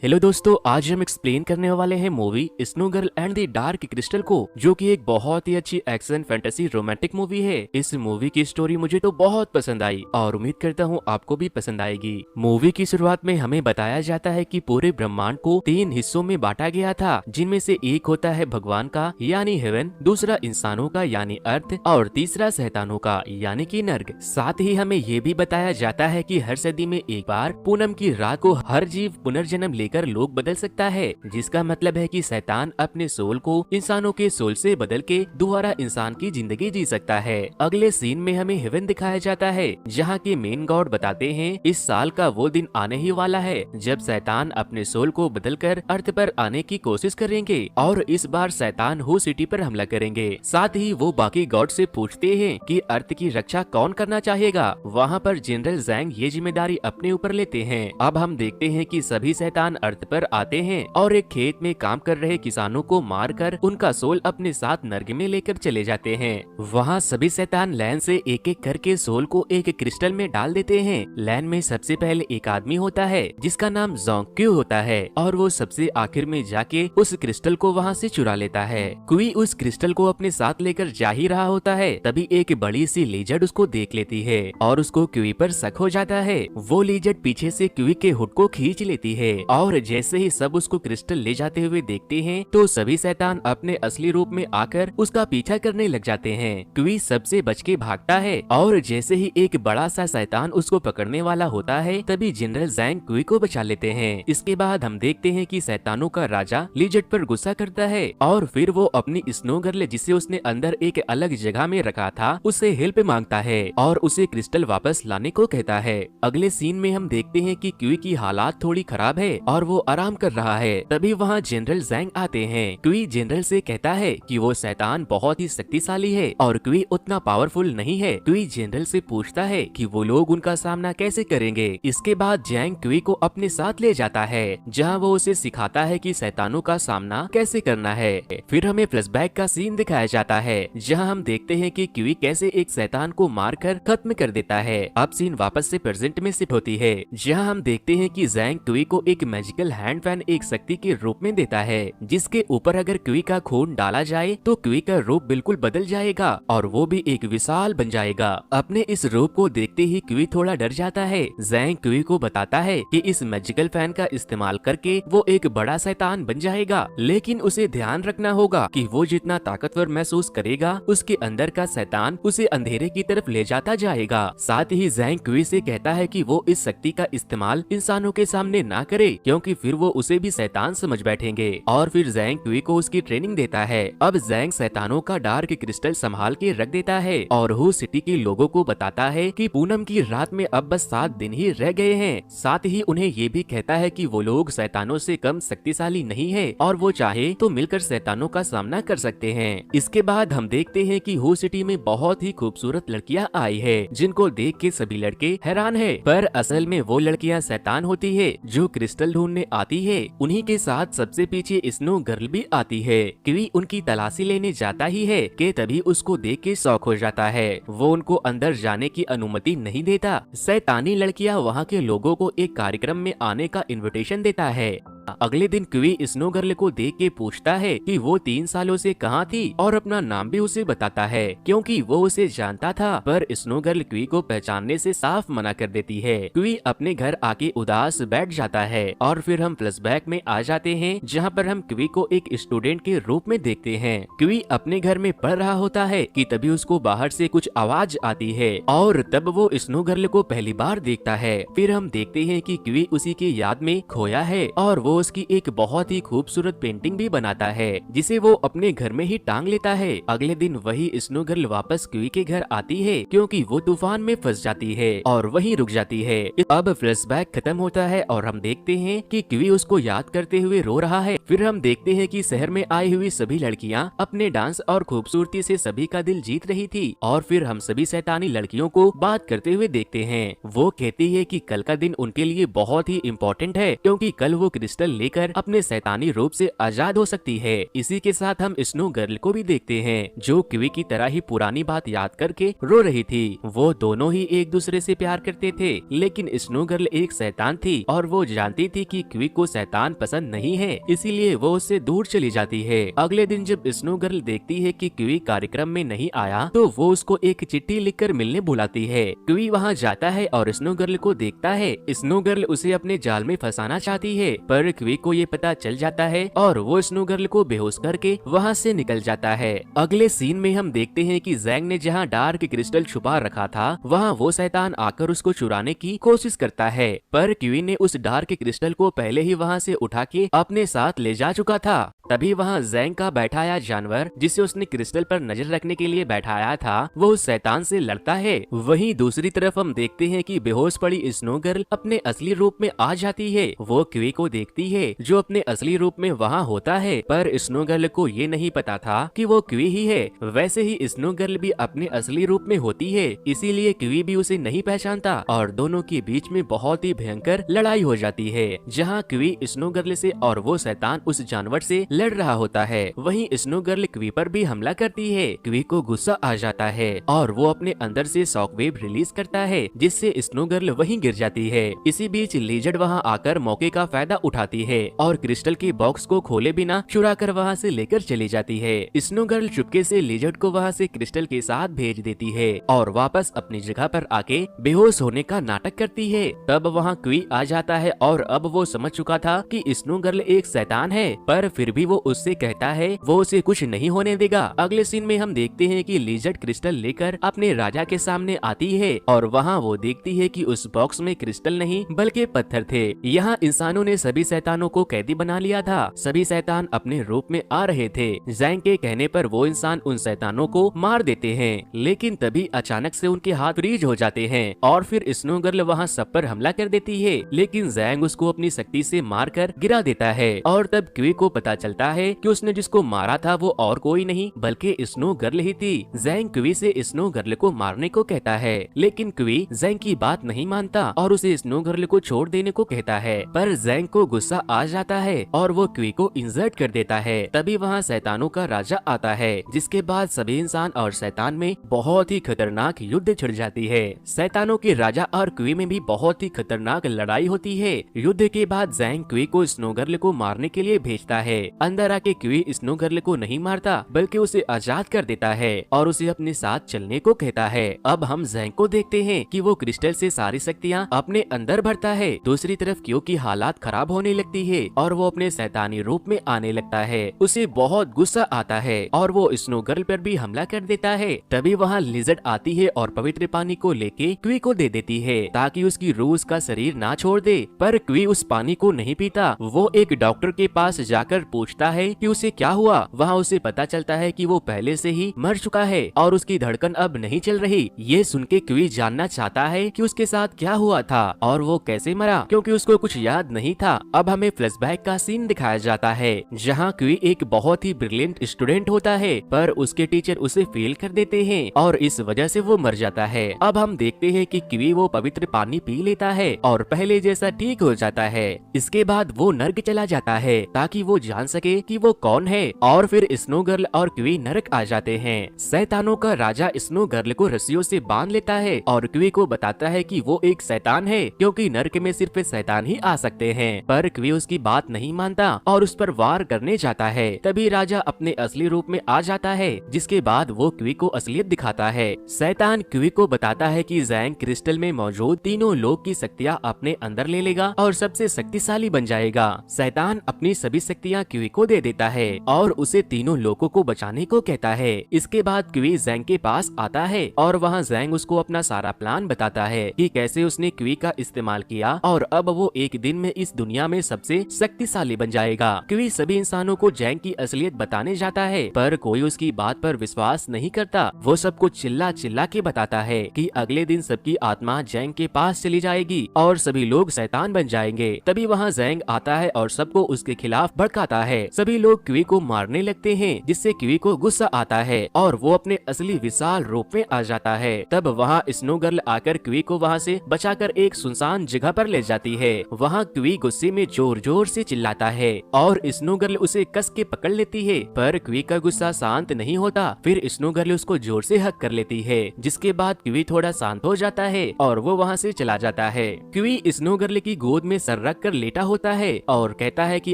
Hello दोस्तों, आज हम एक्सप्लेन करने वाले हैं movie snow girl and the dark crystal को, जो कि एक बहुत ही अच्छी एक्शन फैंटेसी रोमांटिक मूवी है। इस मूवी की स्टोरी मुझे तो बहुत पसंद आई और उम्मीद करता हूँ आपको भी पसंद आएगी। मूवी की शुरुआत में हमें बताया जाता है कि पूरे ब्रह्मांड को 3 हिस्सों में बांटा गया था, जिनमें से एक होता है भगवान का यानी हेवन, दूसरा इंसानों का यानी अर्थ और तीसरा शैतानों का यानी कि नर्क। साथ ही हमें ये भी बताया जाता है कि हर सदी में एक बार पूनम की रात को हर जीव पुनर्जन्म लेकर लोग बदल सकता है, जिसका मतलब है कि शैतान अपने सोल को इंसानों के सोल से बदल के दोबारा इंसान की जिंदगी जी सकता है। अगले सीन में हमें हेवन दिखाया जाता है, जहाँ के मेन गॉड बताते हैं इस साल का वो दिन आने ही वाला है जब शैतान अपने सोल को बदलकर अर्थ पर आने की कोशिश करेंगे और इस बार शैतान हू सिटी पर हमला करेंगे। साथ ही वो बाकी गॉड से पूछते हैं कि अर्थ की रक्षा कौन करना चाहेगा। वहाँ पर जनरल जैंग ये जिम्मेदारी अपने ऊपर लेते हैं। अब हम देखते हैं कि सभी शैतान अर्थ पर आते हैं और एक खेत में काम कर रहे किसानों को मारकर उनका सोल अपने साथ नर्क में लेकर चले जाते हैं। वहाँ सभी शैतान लैन से एक एक करके सोल को एक क्रिस्टल में डाल देते हैं। लैन में सबसे पहले एक आदमी होता है जिसका नाम जोंग होता है और वो सबसे आखिर में जाके उस क्रिस्टल को वहाँ से चुरा लेता है। क्वी उस क्रिस्टल को अपने साथ लेकर जा ही रहा होता है, तभी एक बड़ी सी लिजर्ड उसको देख लेती है और उसको क्वी पर शक हो जाता है। वो लिजर्ड पीछे से क्वी के हुड को खींच लेती है और जैसे ही सब उसको क्रिस्टल ले जाते हुए देखते हैं तो सभी शैतान अपने असली रूप में आकर उसका पीछा करने लग जाते हैं। क्वी सबसे बच के भागता है और जैसे ही एक बड़ा सा शैतान उसको पकड़ने वाला होता है तभी जनरल जैंग क्वी को बचा लेते हैं। इसके बाद हम देखते हैं कि शैतानों का राजा लिजर्ड पर गुस्सा करता है और फिर वो अपनी स्नो गर्ल जिसे उसने अंदर एक अलग जगह में रखा था उससे हेल्प मांगता है और उसे क्रिस्टल वापस लाने को कहता है। अगले सीन में हम देखते हैं कि क्वी की हालात थोड़ी खराब है और वो आराम कर रहा है। तभी वहाँ जनरल जैंग आते हैं। क्वी जनरल से कहता है कि वो शैतान बहुत ही शक्तिशाली है और क्वी उतना पावरफुल नहीं है। क्वी जनरल से पूछता है कि वो लोग उनका सामना कैसे करेंगे। इसके बाद जैंग क्वी को अपने साथ ले जाता है, जहाँ वो उसे सिखाता है कि शैतानों का सामना कैसे करना है। फिर हमें फ्लैशबैक का सीन दिखाया जाता है, जहाँ हम देखते हैं कि क्वी कैसे एक शैतान को मारकर खत्म कर देता है। अब सीन वापस से प्रेजेंट में शिफ्ट होती है, जहाँ हम देखते हैं कि जैंग क्वी को एक मैजिकल हैंड फैन एक शक्ति के रूप में देता है, जिसके ऊपर अगर क्वी का खून डाला जाए तो क्वी का रूप बिल्कुल बदल जाएगा और वो भी एक विशाल बन जाएगा। अपने इस रूप को देखते ही क्वी थोड़ा डर जाता है। जैंग क्वी को बताता है कि इस मैजिकल फैन का इस्तेमाल करके वो एक बड़ा शैतान बन जाएगा, लेकिन उसे ध्यान रखना होगा कि वो जितना ताकतवर महसूस करेगा उसके अंदर का शैतान उसे अंधेरे की तरफ ले जाता जाएगा। साथ ही जैंग क्वी से कहता है कि वो इस शक्ति का इस्तेमाल इंसानों के सामने ना करे, क्योंकि फिर वो उसे भी शैतान समझ बैठेंगे। और फिर जैंग क्वी को उसकी ट्रेनिंग देता है। अब जैंग शैतानों का डार्क क्रिस्टल संभाल के रख देता है और हू सिटी के लोगों को बताता है कि पूनम की रात में अब बस 7 दिन ही रह गए हैं। साथ ही उन्हें ये भी कहता है कि वो लोग शैतानों से कम शक्तिशाली नहीं है और वो चाहे तो मिलकर शैतानों का सामना कर सकते हैं। इसके बाद हम देखते हैं कि हू सिटी में बहुत ही खूबसूरत लड़कियां आई है, जिनको देख के सभी लड़के हैरान है, पर असल में वो लड़कियां शैतान होती है जो क्रिस्टल ढूंढने आती है। उन्हीं के साथ सबसे पीछे स्नो गर्ल भी आती है। क्वी उनकी तलाशी लेने जाता ही है कि तभी उसको देख के शौक हो जाता है। वो उनको अंदर जाने की अनुमति नहीं देता। शैतानी लड़कियां वहाँ के लोगों को एक कार्यक्रम में आने का इनविटेशन देता है। अगले दिन क्वी स्नो गर्ल को देख के पूछता है कि वो 3 सालों से कहाँ थी और अपना नाम भी उसे बताता है, क्योंकि वो उसे जानता था, पर स्नो गर्ल क्वी को पहचानने से साफ मना कर देती है। क्वी अपने घर आके उदास बैठ जाता है और फिर हम फ्लैशबैक में आ जाते हैं, जहाँ पर हम क्वी को एक स्टूडेंट के रूप में देखते हैं। क्वी अपने घर में पढ़ रहा होता है कि तभी उसको बाहर से कुछ आवाज आती है और तब वो स्नो गर्ल को पहली बार देखता है। फिर हम देखते हैं कि क्वी उसी की याद में खोया है और वो उसकी एक बहुत ही खूबसूरत पेंटिंग भी बनाता है, जिसे वो अपने घर में ही टांग लेता है। अगले दिन वही स्नो गर्ल वापस क्वी के घर आती है, क्योंकि वो तूफान में फंस जाती है और वहीं रुक जाती है। अब फ्लैशबैक खत्म होता है और हम देखते हैं कि क्वी उसको याद करते हुए रो रहा है। फिर हम देखते हैं कि शहर में आई हुई सभी लड़कियां अपने डांस और खूबसूरती से सभी का दिल जीत रही थी और फिर हम सभी शैतानी लड़कियों को बात करते हुए देखते हैं। वो कहती है कि कल का दिन उनके लिए बहुत ही इम्पोर्टेंट है, क्योंकि कल वो क्रिस्टल क्रिस्टल लेकर अपने शैतानी रूप से आजाद हो सकती है। इसी के साथ हम स्नो गर्ल को भी देखते हैं जो किवी की तरह ही पुरानी बात याद करके रो रही थी। वो दोनों ही एक दूसरे से प्यार करते थे, लेकिन स्नो गर्ल एक शैतान थी और वो जानती थी कि किवी को शैतान पसंद नहीं है, इसीलिए वो उससे दूर चली जाती है। अगले दिन जब स्नो गर्ल देखती है कि किवी कार्यक्रम में नहीं आया तो वो उसको एक चिट्ठी लिखकर मिलने बुलाती है। किवी वहाँ जाता है और स्नो गर्ल को देखता है। स्नो गर्ल उसे अपने जाल में फंसाना चाहती है, पर किवी को ये पता चल जाता है और वो स्नो गर्ल को बेहोश करके वहाँ से निकल जाता है। अगले सीन में हम देखते हैं कि जैंग ने जहाँ डार्क क्रिस्टल छुपा रखा था वहाँ वो शैतान आकर उसको चुराने की कोशिश करता है, पर किवी ने उस डार्क क्रिस्टल को पहले ही वहाँ से उठा के अपने साथ ले जा चुका था। तभी वहाँ जैंग का बैठाया जानवर जिसे उसने क्रिस्टल पर नजर रखने के लिए बैठाया था वो उस शैतान से लड़ता है। वहीं दूसरी तरफ हम देखते हैं कि बेहोश पड़ी स्नो गर्ल अपने असली रूप में आ जाती है। वो किवी को देखती है जो अपने असली रूप में वहाँ होता है, पर स्नो गर्ल को ये नहीं पता था कि वो किवी ही है। वैसे ही स्नो गर्ल भी अपने असली रूप में होती है, इसीलिए किवी भी उसे नहीं पहचानता और दोनों के बीच में बहुत ही भयंकर लड़ाई हो जाती है, जहाँ किवी स्नो गर्ल से और वो शैतान उस जानवर से लड़ रहा होता है। वहीं स्नो गर्ल किवी पर भी हमला करती है। किवी को गुस्सा आ जाता है और वो अपने अंदर से शॉकवेव रिलीज करता है, जिससे स्नो गर्ल वहीं गिर जाती है। इसी बीच लिजर्ड वहां आकर मौके का फायदा उठाती है और क्रिस्टल के बॉक्स को खोले बिना चुरा कर वहाँ से लेकर चली जाती है। स्नो गर्ल चुपके से लिजर्ड को वहाँ से क्रिस्टल के साथ भेज देती है और वापस अपनी जगह पर आके बेहोश होने का नाटक करती है। तब वहाँ किवी आ जाता है और अब वो समझ चुका था कि स्नो गर्ल एक शैतान है, पर फिर भी वो उससे कहता है वो उसे कुछ नहीं होने देगा। अगले सीन में हम देखते हैं कि लिजर्ड क्रिस्टल लेकर अपने राजा के सामने आती है और वहाँ वो देखती है कि उस बॉक्स में क्रिस्टल नहीं बल्कि पत्थर थे। यहाँ इंसानों ने सभी शैतानों को कैदी बना लिया था। सभी शैतान अपने रूप में आ रहे थे। जैंग के कहने पर वो इंसान उन शैतानों को मार देते हैं, लेकिन तभी अचानक से उनके हाथ फ्रीज हो जाते हैं और फिर स्नो गर्ल वहाँ सब पर हमला कर देती है, लेकिन जैंग उसको अपनी शक्ति से मारकर गिरा देता है। और तब किवी को पता चलता है कि उसने जिसको मारा था वो और कोई नहीं बल्कि स्नो गर्ल ही थी। जैंग किवी से स्नो गर्ल को मारने को कहता है, लेकिन किवी जैंग की बात नहीं मानता और उसे स्नो गर्ल को छोड़ देने को कहता है, पर जैंग को गुस्सा आ जाता है और वो किवी को इंसल्ट कर देता है। तभी वहाँ शैतानों का राजा आता है, जिसके बाद सभी इंसान और शैतान में बहुत ही खतरनाक युद्ध छिड़ जाती है। शैतानों के राजा और किवी में भी बहुत ही खतरनाक लड़ाई होती है। युद्ध के बाद जैंग किवी को स्नो गर्ल को मारने के लिए भेजता है। अंदर आके किवी स्नो गर्ल को नहीं मारता बल्कि उसे आजाद कर देता है और उसे अपने साथ चलने को कहता है। अब हम जैंग को देखते हैं कि वो क्रिस्टल से सारी शक्तियाँ अपने अंदर भरता है। दूसरी तरफ क्यू की हालात खराब होने लगती है और वो अपने शैतानी रूप में आने लगता है। उसे बहुत गुस्सा आता है और वो स्नो गर्ल पर भी हमला कर देता है। तभी वहाँ लिजर्ड आती है और पवित्र पानी को लेके क्वी को दे देती है ताकि उसकी रूह उसका शरीर ना छोड़ दे, पर क्वी उस पानी को नहीं पीता। वो एक डॉक्टर के पास जाकर पूछता है कि उसे क्या हुआ। वहाँ उसे पता चलता है कि वो पहले से ही मर चुका है और उसकी धड़कन अब नहीं चल रही। ये सुन के क्वी जानना चाहता है कि उसके साथ क्या हुआ था और वो कैसे मरा, क्योंकि उसको कुछ याद नहीं था। अब हमें फ्लैशबैक का सीन दिखाया जाता है जहाँ क्वी एक बहुत ही ब्रिलियंट स्टूडेंट होता है, पर उसके टीचर उसे फेल कर देते हैं और इस वजह से वो मर जाता है। अब हम देखते हैं कि क्वी वो पवित्र पानी पी लेता है और पहले जैसा ठीक हो जाता है। इसके बाद वो नर्क चला जाता है ताकि वो जान सके कि वो कौन है, और फिर स्नो गर्ल और क्वी नरक आ जाते हैं। शैतानों का राजा स्नो गर्ल को रस्सियों से बांध लेता है और क्वी को बताता है कि वो एक शैतान है क्योंकि नरक में सिर्फ शैतान ही आ सकते हैं, पर क्वी उसकी बात नहीं मानता और उस पर वार करने जाता है। तभी राजा अपने असली रूप में आ जाता है, जिसके बाद वो क्वी को असलियत दिखाता है। शैतान क्वी को बताता है कि जैंग क्रिस्टल में मौजूद तीनों लोक की शक्तियाँ अपने अंदर ले लेगा और सबसे शक्तिशाली बन जाएगा। शैतान अपनी सभी शक्तियाँ क्वी को दे देता है और उसे तीनों लोगों को बचाने को कहता है। इसके बाद क्वी जैंग के पास आता है और वहाँ जैंग उसको अपना सारा प्लान बताता है कि कैसे उसने क्वी का इस्तेमाल किया और अब वो एक दिन में इस दुनिया में सबसे शक्तिशाली बन जाएगा। क्वी सभी इंसानों को जैंग की असलियत बताने जाता है, पर कोई उसकी बात पर विश्वास नहीं करता। वो सबको चिल्ला चिल्ला के बताता है कि अगले दिन सबकी आत्मा जैंग के पास चली जाएगी और सभी लोग शैतान बन जाएंगे। तभी वहाँ जैंग आता है और सबको उसके खिलाफ भड़काता है। है। सभी लोग क्वी को मारने लगते हैं, जिससे क्वी को गुस्सा आता है और वो अपने असली विशाल रूप में आ जाता है। तब वहाँ स्नो गर्ल आकर क्वी को वहाँ से बचाकर एक सुनसान जगह पर ले जाती है। वहाँ क्वी गुस्से में जोर जोर से चिल्लाता है और स्नो गर्ल उसे कस के पकड़ लेती है, पर क्वी का गुस्सा शांत नहीं होता। फिर स्नो गर्ल उसको जोर से हक कर लेती है, जिसके बाद क्वी थोड़ा शांत हो जाता है और वो वहाँ से चला जाता है। क्वी स्नो गर्ल की गोद में सर रख कर लेटा होता है और कहता है कि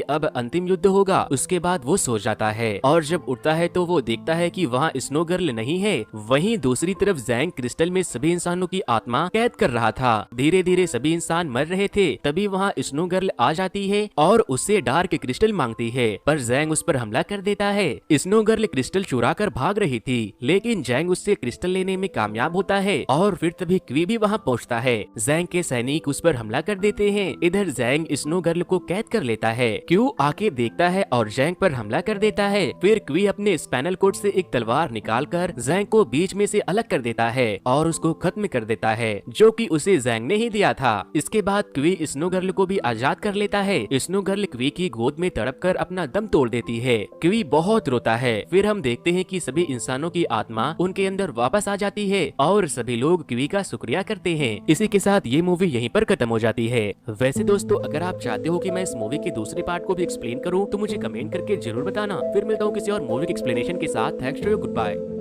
अब अंतिम युद्ध होगा। उसके बाद वो सो जाता है और जब उठता है तो वो देखता है कि वहाँ स्नो गर्ल नहीं है। वहीं दूसरी तरफ ज़ैंग क्रिस्टल में सभी इंसानों की आत्मा कैद कर रहा था। धीरे धीरे सभी इंसान मर रहे थे। तभी वहाँ स्नो गर्ल आ जाती है और उससे डार्क क्रिस्टल मांगती है, पर ज़ैंग उस पर हमला कर देता है। स्नो गर्ल क्रिस्टल चुरा कर भाग रही थी, लेकिन ज़ैंग उससे क्रिस्टल लेने में कामयाब होता है और फिर तभी क्वी भी वहाँ पहुँचता है। ज़ैंग के सैनिक उस पर हमला कर देते हैं। इधर ज़ैंग स्नो गर्ल को कैद कर लेता है। क्यू आके देखता है और ज़ैंग पर हमला कर देता है। फिर क्वी अपने स्पाइनल कोड से एक तलवार निकालकर ज़ैंग को बीच में से अलग कर देता है और उसको खत्म कर देता है, जो कि उसे ज़ैंग ने ही दिया था। इसके बाद क्वी स्नो गर्ल को भी आजाद कर लेता है। स्नो गर्ल क्वी की गोद में तड़पकर अपना दम तोड़ देती है। क्वी बहुत रोता है। फिर हम देखते हैं कि सभी इंसानों की आत्मा उनके अंदर वापस आ जाती है और सभी लोग क्वी का शुक्रिया करते हैं। इसी के साथ ये मूवी यहीं पर खत्म हो जाती है। वैसे दोस्तों, अगर आप चाहते हो कि मैं इस मूवी के दूसरे पार्ट को भी एक्सप्लेन करूं, तो मुझे कमेंट करके जरूर बताना। फिर मिलता हूं किसी और मूवी के एक्सप्लेनेशन के साथ। Thanks to you, good bye.